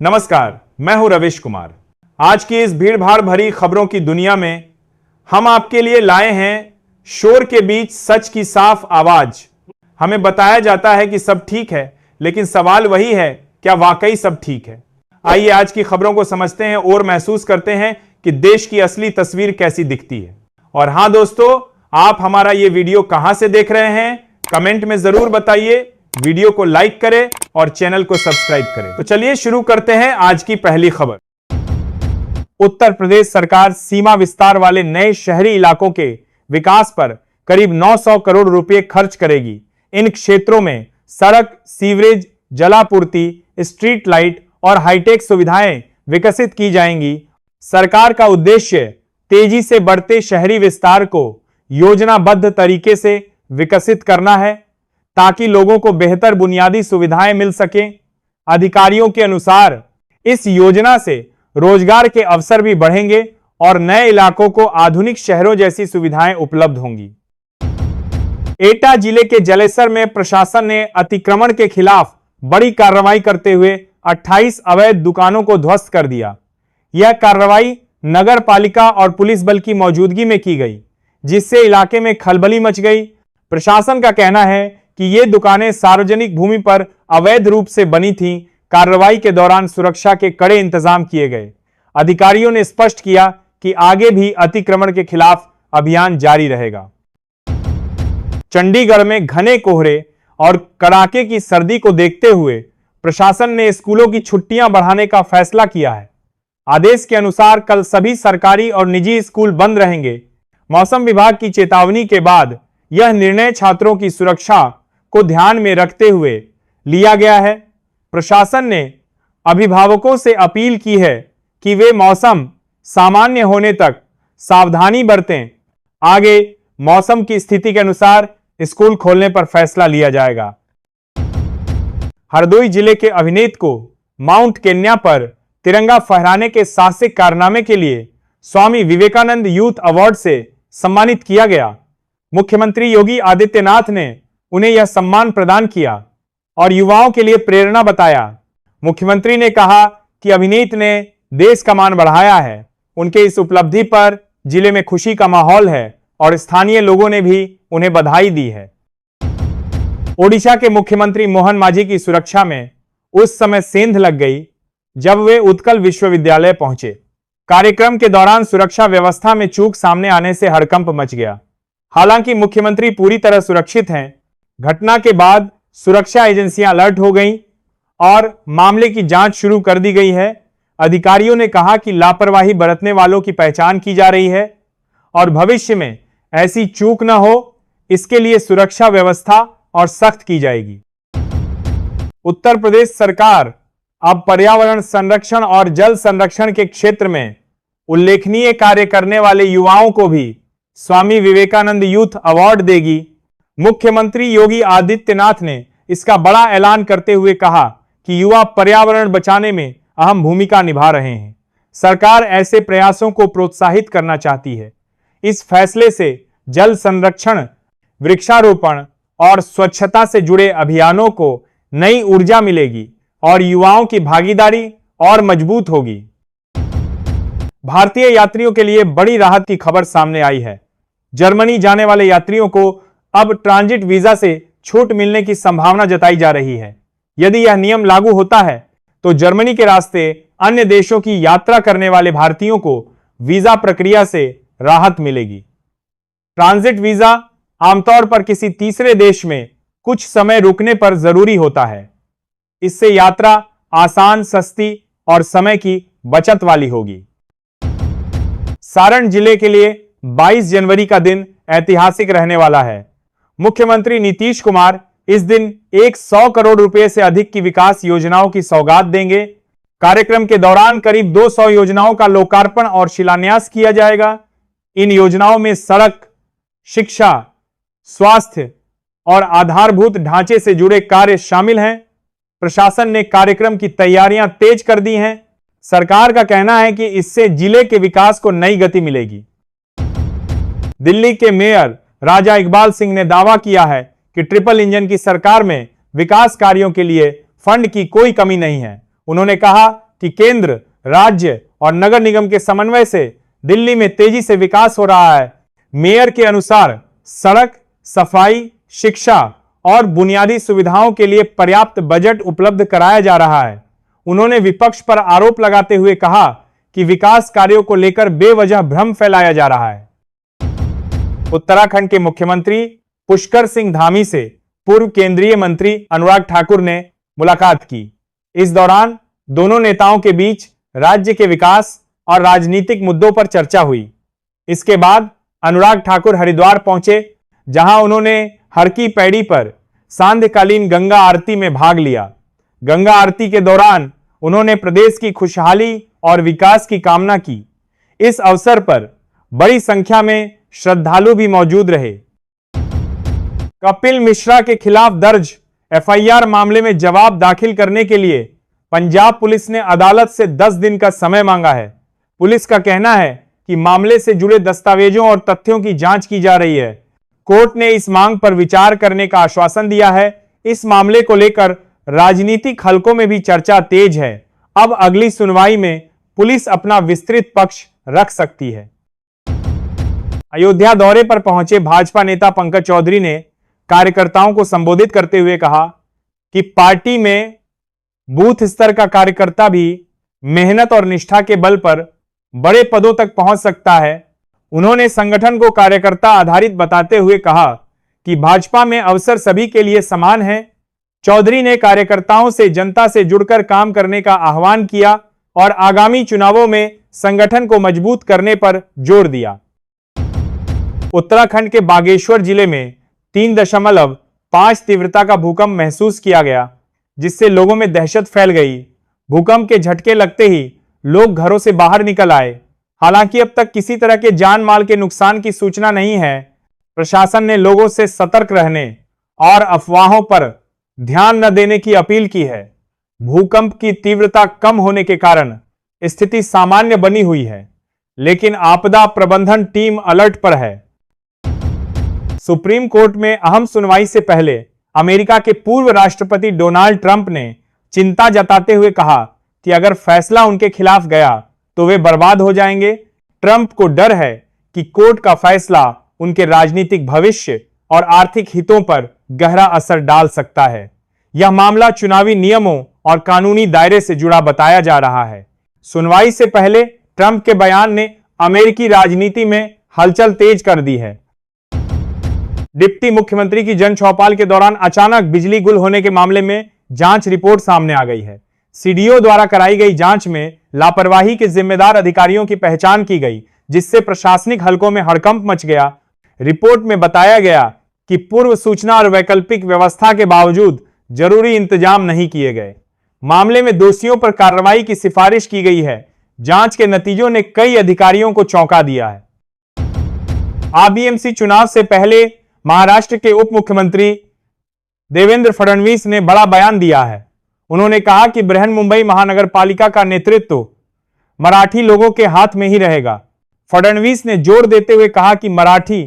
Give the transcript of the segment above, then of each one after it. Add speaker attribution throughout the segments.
Speaker 1: नमस्कार, मैं हूं रविश कुमार। आज की इस भीड़भाड़ भरी खबरों की दुनिया में हम आपके लिए लाए हैं शोर के बीच सच की साफ आवाज। हमें बताया जाता है कि सब ठीक है, लेकिन सवाल वही है, क्या वाकई सब ठीक है? आइए आज की खबरों को समझते हैं और महसूस करते हैं कि देश की असली तस्वीर कैसी दिखती है। और हां दोस्तों, आप हमारा ये वीडियो कहां से देख रहे हैं, कमेंट में जरूर बताइए। वीडियो को लाइक करें और चैनल को सब्सक्राइब करें। तो चलिए शुरू करते हैं आज की पहली खबर। उत्तर प्रदेश सरकार सीमा विस्तार वाले नए शहरी इलाकों के विकास पर करीब 900 करोड़ रुपए खर्च करेगी। इन क्षेत्रों में सड़क, सीवरेज, जलापूर्ति, स्ट्रीट लाइट और हाईटेक सुविधाएं विकसित की जाएंगी। सरकार का उद्देश्य तेजी से बढ़ते शहरी विस्तार को योजनाबद्ध तरीके से विकसित करना है, ताकि लोगों को बेहतर बुनियादी सुविधाएं मिल सकें। अधिकारियों के अनुसार इस योजना से रोजगार के अवसर भी बढ़ेंगे और नए इलाकों को आधुनिक शहरों जैसी सुविधाएं उपलब्ध होंगी। एटा जिले के जलेसर में प्रशासन ने अतिक्रमण के खिलाफ बड़ी कार्रवाई करते हुए 28 अवैध दुकानों को ध्वस्त कर दिया। यह कार्रवाई नगर पालिका और पुलिस बल की मौजूदगी में की गई, जिससे इलाके में खलबली मच गई। प्रशासन का कहना है कि ये दुकानें सार्वजनिक भूमि पर अवैध रूप से बनी थीं। कार्रवाई के दौरान सुरक्षा के कड़े इंतजाम किए गए। अधिकारियों ने स्पष्ट किया कि आगे भी अतिक्रमण के खिलाफ अभियान जारी रहेगा। चंडीगढ़ में घने कोहरे और कड़ाके की सर्दी को देखते हुए प्रशासन ने स्कूलों की छुट्टियां बढ़ाने का फैसला किया है। आदेश के अनुसार कल सभी सरकारी और निजी स्कूल बंद रहेंगे। मौसम विभाग की चेतावनी के बाद यह निर्णय छात्रों की सुरक्षा को ध्यान में रखते हुए लिया गया है। प्रशासन ने अभिभावकों से अपील की है कि वे मौसम सामान्य होने तक सावधानी बरतें। आगे मौसम की स्थिति के अनुसार स्कूल खोलने पर फैसला लिया जाएगा। हरदोई जिले के अभिनेत को माउंट केन्या पर तिरंगा फहराने के साहसिक कारनामे के लिए स्वामी विवेकानंद यूथ अवार्ड से सम्मानित किया गया। मुख्यमंत्री योगी आदित्यनाथ ने उन्हें यह सम्मान प्रदान किया और युवाओं के लिए प्रेरणा बताया। मुख्यमंत्री ने कहा कि अभिनेत ने देश का मान बढ़ाया है। उनके इस उपलब्धि पर जिले में खुशी का माहौल है और स्थानीय लोगों ने भी उन्हें बधाई दी है। ओडिशा के मुख्यमंत्री मोहन मांझी की सुरक्षा में उस समय सेंध लग गई जब वे उत्कल विश्वविद्यालय पहुंचे। कार्यक्रम के दौरान सुरक्षा व्यवस्था में चूक सामने आने से हड़कंप मच गया। हालांकि मुख्यमंत्री पूरी तरह सुरक्षित हैं। घटना के बाद सुरक्षा एजेंसियां अलर्ट हो गईं और मामले की जांच शुरू कर दी गई है। अधिकारियों ने कहा कि लापरवाही बरतने वालों की पहचान की जा रही है और भविष्य में ऐसी चूक न हो, इसके लिए सुरक्षा व्यवस्था और सख्त की जाएगी। उत्तर प्रदेश सरकार अब पर्यावरण संरक्षण और जल संरक्षण के क्षेत्र में उल्लेखनीय कार्य करने वाले युवाओं को भी स्वामी विवेकानंद यूथ अवार्ड देगी। मुख्यमंत्री योगी आदित्यनाथ ने इसका बड़ा ऐलान करते हुए कहा कि युवा पर्यावरण बचाने में अहम भूमिका निभा रहे हैं। सरकार ऐसे प्रयासों को प्रोत्साहित करना चाहती है। इस फैसले से जल संरक्षण, वृक्षारोपण और स्वच्छता से जुड़े अभियानों को नई ऊर्जा मिलेगी और युवाओं की भागीदारी और मजबूत होगी। भारतीय यात्रियों के लिए बड़ी राहत की खबर सामने आई है। जर्मनी जाने वाले यात्रियों को अब ट्रांजिट वीजा से छूट मिलने की संभावना जताई जा रही है। यदि यह नियम लागू होता है तो जर्मनी के रास्ते अन्य देशों की यात्रा करने वाले भारतीयों को वीजा प्रक्रिया से राहत मिलेगी। ट्रांजिट वीजा आमतौर पर किसी तीसरे देश में कुछ समय रुकने पर जरूरी होता है। इससे यात्रा आसान, सस्ती और समय की बचत वाली होगी। सारण जिले के लिए 22 जनवरी का दिन ऐतिहासिक रहने वाला है। मुख्यमंत्री नीतीश कुमार इस दिन 100 करोड़ रुपए से अधिक की विकास योजनाओं की सौगात देंगे। कार्यक्रम के दौरान करीब 200 योजनाओं का लोकार्पण और शिलान्यास किया जाएगा। इन योजनाओं में सड़क, शिक्षा, स्वास्थ्य और आधारभूत ढांचे से जुड़े कार्य शामिल हैं। प्रशासन ने कार्यक्रम की तैयारियां तेज कर दी हैं। सरकार का कहना है कि इससे जिले के विकास को नई गति मिलेगी। दिल्ली के मेयर राजा इकबाल सिंह ने दावा किया है कि ट्रिपल इंजन की सरकार में विकास कार्यों के लिए फंड की कोई कमी नहीं है। उन्होंने कहा कि केंद्र, राज्य और नगर निगम के समन्वय से दिल्ली में तेजी से विकास हो रहा है। मेयर के अनुसार सड़क, सफाई, शिक्षा और बुनियादी सुविधाओं के लिए पर्याप्त बजट उपलब्ध कराया जा रहा है। उन्होंने विपक्ष पर आरोप लगाते हुए कहा कि विकास कार्यों को लेकर बेवजह भ्रम फैलाया जा रहा है। उत्तराखंड के मुख्यमंत्री पुष्कर सिंह धामी से पूर्व केंद्रीय मंत्री अनुराग ठाकुर ने मुलाकात की। इस दौरान दोनों नेताओं के बीच राज्य के विकास और राजनीतिक मुद्दों पर चर्चा हुई। इसके बाद अनुराग ठाकुर हरिद्वार पहुंचे, जहां उन्होंने हर की पैड़ी पर सांध्यकालीन गंगा आरती में भाग लिया। गंगा आरती के दौरान उन्होंने प्रदेश की खुशहाली और विकास की कामना की। इस अवसर पर बड़ी संख्या में श्रद्धालु भी मौजूद रहे। कपिल मिश्रा के खिलाफ दर्ज एफआईआर मामले में जवाब दाखिल करने के लिए पंजाब पुलिस ने अदालत से 10 दिन का समय मांगा है। पुलिस का कहना है कि मामले से जुड़े दस्तावेजों और तथ्यों की जांच की जा रही है। कोर्ट ने इस मांग पर विचार करने का आश्वासन दिया है। इस मामले को लेकर राजनीतिक हलकों में भी चर्चा तेज है। अब अगली सुनवाई में पुलिस अपना विस्तृत पक्ष रख सकती है। अयोध्या दौरे पर पहुंचे भाजपा नेता पंकज चौधरी ने कार्यकर्ताओं को संबोधित करते हुए कहा कि पार्टी में बूथ स्तर का कार्यकर्ता भी मेहनत और निष्ठा के बल पर बड़े पदों तक पहुंच सकता है। उन्होंने संगठन को कार्यकर्ता आधारित बताते हुए कहा कि भाजपा में अवसर सभी के लिए समान है। चौधरी ने कार्यकर्ताओं से जनता से जुड़कर काम करने का आह्वान किया और आगामी चुनावों में संगठन को मजबूत करने पर जोर दिया। उत्तराखंड के बागेश्वर जिले में 3.5 तीव्रता का भूकंप महसूस किया गया, जिससे लोगों में दहशत फैल गई। भूकंप के झटके लगते ही लोग घरों से बाहर निकल आए। हालांकि अब तक किसी तरह के जान माल के नुकसान की सूचना नहीं है। प्रशासन ने लोगों से सतर्क रहने और अफवाहों पर ध्यान न देने की अपील की है। भूकंप की तीव्रता कम होने के कारण स्थिति सामान्य बनी हुई है, लेकिन आपदा प्रबंधन टीम अलर्ट पर है। सुप्रीम कोर्ट में अहम सुनवाई से पहले अमेरिका के पूर्व राष्ट्रपति डोनाल्ड ट्रंप ने चिंता जताते हुए कहा कि अगर फैसला उनके खिलाफ गया तो वे बर्बाद हो जाएंगे। ट्रंप को डर है कि कोर्ट का फैसला उनके राजनीतिक भविष्य और आर्थिक हितों पर गहरा असर डाल सकता है। यह मामला चुनावी नियमों और कानूनी दायरे से जुड़ा बताया जा रहा है। सुनवाई से पहले ट्रंप के बयान ने अमेरिकी राजनीति में हलचल तेज कर दी है। डिप्टी मुख्यमंत्री की जन चौपाल के दौरान अचानक बिजली गुल होने के मामले में जांच रिपोर्ट सामने आ गई है। सीडीओ द्वारा कराई गई जांच में लापरवाही के जिम्मेदार अधिकारियों की पहचान की गई, जिससे प्रशासनिक हलकों में हड़कंप मच गया। रिपोर्ट में बताया गया कि पूर्व सूचना और वैकल्पिक व्यवस्था के बावजूद जरूरी इंतजाम नहीं किए गए। मामले में दोषियों पर कार्रवाई की सिफारिश की गई है। जांच के नतीजों ने कई अधिकारियों को चौंका दिया है। आबीएमसी चुनाव से पहले महाराष्ट्र के उप मुख्यमंत्री देवेंद्र फडणवीस ने बड़ा बयान दिया है। उन्होंने कहा कि बृहन मुंबई महानगर पालिका का नेतृत्व मराठी लोगों के हाथ में ही रहेगा। फडणवीस ने जोर देते हुए कहा कि मराठी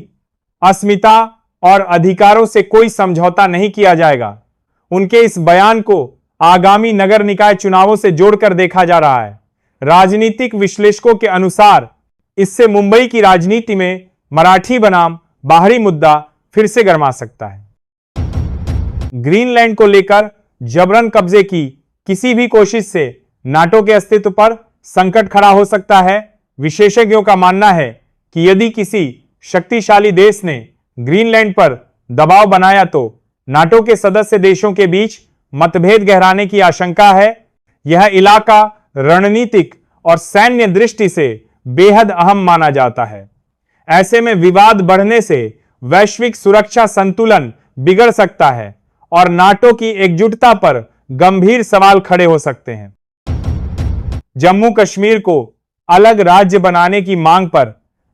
Speaker 1: अस्मिता और अधिकारों से कोई समझौता नहीं किया जाएगा। उनके इस बयान को आगामी नगर निकाय चुनावों से जोड़कर देखा जा रहा है। राजनीतिक विश्लेषकों के अनुसार इससे मुंबई की राजनीति में मराठी बनाम बाहरी मुद्दा फिर से गर्मा सकता है। ग्रीनलैंड को लेकर जबरन कब्जे की किसी भी कोशिश से नाटो के अस्तित्व पर संकट खड़ा हो सकता है। विशेषज्ञों का मानना है कि यदि किसी शक्तिशाली देश ने ग्रीनलैंड पर दबाव बनाया तो नाटो के सदस्य देशों के बीच मतभेद गहराने की आशंका है। यह इलाका रणनीतिक और सैन्य दृष्टि से बेहद अहम माना जाता है। ऐसे में विवाद बढ़ने से वैश्विक सुरक्षा संतुलन बिगड़ सकता है और नाटो की एकजुटता पर गंभीर सवाल खड़े हो सकते हैं। जम्मू कश्मीर को अलग राज्य बनाने की मांग पर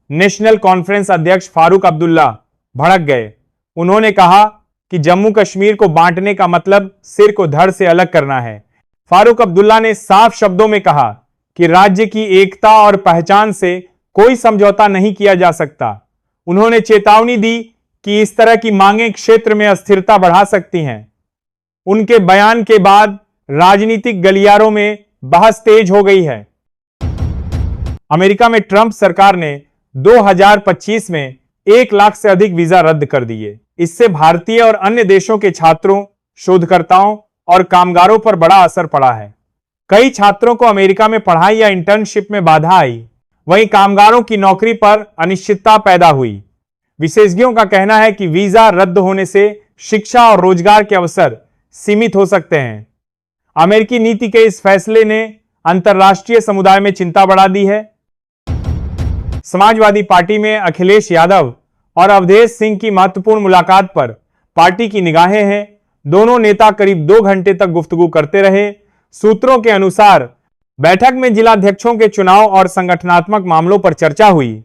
Speaker 1: नेशनल कॉन्फ्रेंस अध्यक्ष फारूक अब्दुल्ला भड़क गए। उन्होंने कहा कि जम्मू कश्मीर को बांटने का मतलब सिर को धड़ से अलग करना है। फारूक अब्दुल्ला ने साफ शब्दों में कहा कि राज्य की एकता और पहचान से कोई समझौता नहीं किया जा सकता। उन्होंने चेतावनी दी कि इस तरह की मांगें क्षेत्र में अस्थिरता बढ़ा सकती हैं। उनके बयान के बाद राजनीतिक गलियारों में बहस तेज हो गई है। अमेरिका में ट्रंप सरकार ने 2025 में 1 लाख से अधिक वीजा रद्द कर दिए। इससे भारतीय और अन्य देशों के छात्रों, शोधकर्ताओं और कामगारों पर बड़ा असर पड़ा है। कई छात्रों को अमेरिका में पढ़ाई या इंटर्नशिप में बाधा आई, वहीं कामगारों की नौकरी पर अनिश्चितता पैदा हुई। विशेषज्ञों का कहना है कि वीजा रद्द होने से शिक्षा और रोजगार के अवसर सीमित हो सकते हैं। अमेरिकी नीति के इस फैसले ने अंतर्राष्ट्रीय समुदाय में चिंता बढ़ा दी है। समाजवादी पार्टी में अखिलेश यादव और अवधेश सिंह की महत्वपूर्ण मुलाकात पर पार्टी की निगाहें हैं। दोनों नेता करीब 2 घंटे तक गुफ्तगू करते रहे। सूत्रों के अनुसार बैठक में जिलाध्यक्षों के चुनाव और संगठनात्मक मामलों पर चर्चा हुई।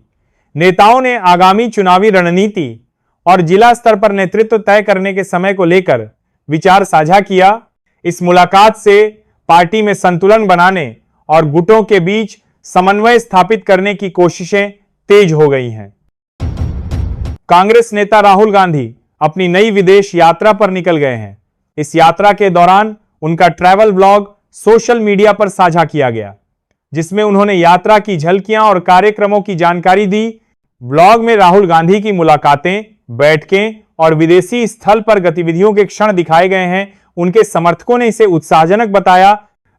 Speaker 1: नेताओं ने आगामी चुनावी रणनीति और जिला स्तर पर नेतृत्व तय करने के समय को लेकर विचार साझा किया। इस मुलाकात से पार्टी में संतुलन बनाने और गुटों के बीच समन्वय स्थापित करने की कोशिशें तेज हो गई हैं। कांग्रेस नेता राहुल गांधी अपनी नई विदेश यात्रा पर निकल गए हैं। इस यात्रा के दौरान उनका ट्रैवल ब्लॉग सोशल मीडिया पर साझा किया गया, जिसमें उन्होंने यात्रा की झलकियां और कार्यक्रमों की जानकारी दी। ब्लॉग में राहुल गांधी की मुलाकातें, बैठकें और विदेशी स्थल पर गतिविधियों के क्षण दिखाए गए हैं। उनके समर्थकों ने इसे उत्साहजनक बताया।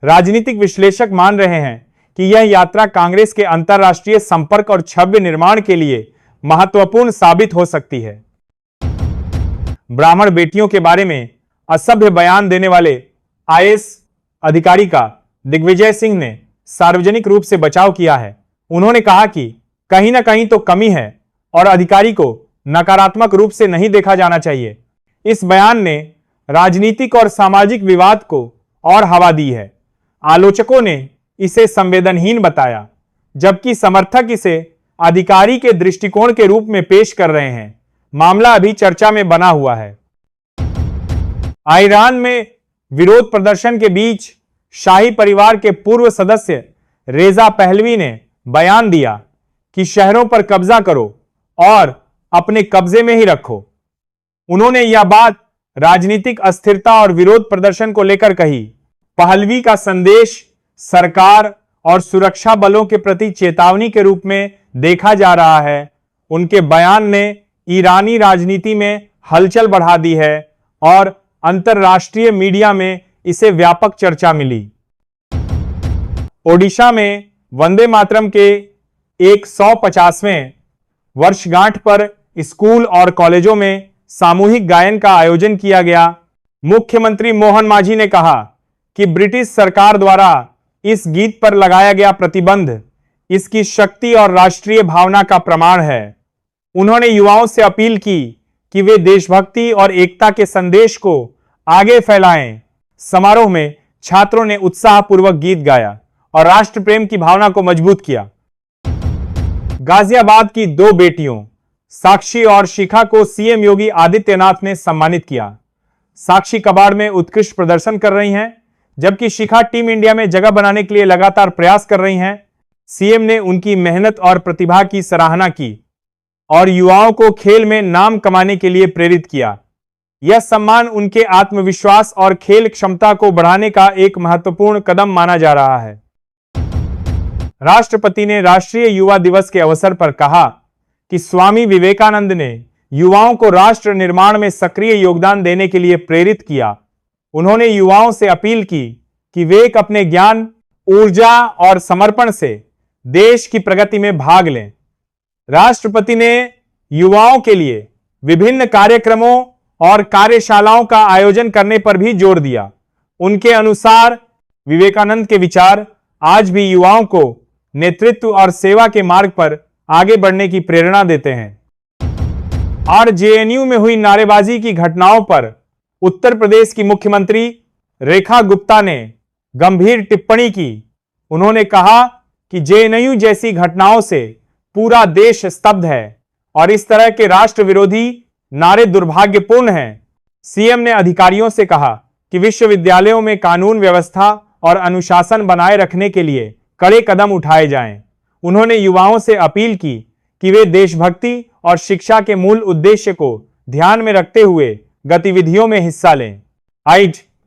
Speaker 1: राजनीतिक विश्लेषक मान रहे हैं कि यह यात्रा कांग्रेस के अंतर्राष्ट्रीय संपर्क और छवि निर्माण के लिए महत्वपूर्ण साबित हो सकती है। ब्राह्मण बेटियों के बारे में असभ्य बयान देने वाले आईएएस अधिकारी का दिग्विजय सिंह ने सार्वजनिक रूप से बचाव किया है। उन्होंने कहा कि कहीं ना कहीं तो कमी है और अधिकारी को नकारात्मक रूप से नहीं देखा जाना चाहिए। इस बयान ने राजनीतिक और सामाजिक विवाद को और हवा दी है। आलोचकों ने इसे संवेदनहीन बताया, जबकि समर्थक इसे अधिकारी के दृष्टिकोण के रूप में पेश कर रहे हैं। मामला अभी चर्चा में बना हुआ है। ईरान में विरोध प्रदर्शन के बीच शाही परिवार के पूर्व सदस्य रेजा पहलवी ने बयान दिया कि शहरों पर कब्जा करो और अपने कब्जे में ही रखो। उन्होंने यह बात राजनीतिक अस्थिरता और विरोध प्रदर्शन को लेकर कही। पहलवी का संदेश सरकार और सुरक्षा बलों के प्रति चेतावनी के रूप में देखा जा रहा है। उनके बयान ने ईरानी राजनीति में हलचल बढ़ा दी है और अंतर्राष्ट्रीय मीडिया में इसे व्यापक चर्चा मिली। ओडिशा में वंदे मातरम के 150वें वर्षगांठ पर स्कूल और कॉलेजों में सामूहिक गायन का आयोजन किया गया। मुख्यमंत्री मोहन मांझी ने कहा कि ब्रिटिश सरकार द्वारा इस गीत पर लगाया गया प्रतिबंध इसकी शक्ति और राष्ट्रीय भावना का प्रमाण है। उन्होंने युवाओं से अपील की कि वे देशभक्ति और एकता के संदेश को आगे फैलाएं। समारोह में छात्रों ने उत्साहपूर्वक गीत गाया और राष्ट्र प्रेम की भावना को मजबूत किया। गाजियाबाद की 2 बेटियों साक्षी और शिखा को सीएम योगी आदित्यनाथ ने सम्मानित किया। साक्षी कबाड़ में उत्कृष्ट प्रदर्शन कर रही हैं, जबकि शिखा टीम इंडिया में जगह बनाने के लिए लगातार प्रयास कर रही हैं। सीएम ने उनकी मेहनत और प्रतिभा की सराहना की और युवाओं को खेल में नाम कमाने के लिए प्रेरित किया। यह सम्मान उनके आत्मविश्वास और खेल क्षमता को बढ़ाने का एक महत्वपूर्ण कदम माना जा रहा है। राष्ट्रपति ने राष्ट्रीय युवा दिवस के अवसर पर कहा कि स्वामी विवेकानंद ने युवाओं को राष्ट्र निर्माण में सक्रिय योगदान देने के लिए प्रेरित किया। उन्होंने युवाओं से अपील की कि वे अपने ज्ञान, ऊर्जा और समर्पण से देश की प्रगति में भाग लें। राष्ट्रपति ने युवाओं के लिए विभिन्न कार्यक्रमों और कार्यशालाओं का आयोजन करने पर भी जोर दिया। उनके अनुसार विवेकानंद के विचार आज भी युवाओं को नेतृत्व और सेवा के मार्ग पर आगे बढ़ने की प्रेरणा देते हैं। और जेएनयू में हुई नारेबाजी की घटनाओं पर उत्तर प्रदेश की मुख्यमंत्री रेखा गुप्ता ने गंभीर टिप्पणी की। उन्होंने कहा कि जेएनयू जैसी घटनाओं से पूरा देश स्तब्ध है और इस तरह के राष्ट्र विरोधी नारे दुर्भाग्यपूर्ण हैं। सीएम ने अधिकारियों से कहा कि विश्वविद्यालयों में कानून व्यवस्था और अनुशासन बनाए रखने के लिए कड़े कदम उठाए जाएं। उन्होंने युवाओं से अपील की कि वे देशभक्ति और शिक्षा के मूल उद्देश्य को ध्यान में रखते हुए गतिविधियों में हिस्सा लें। आइए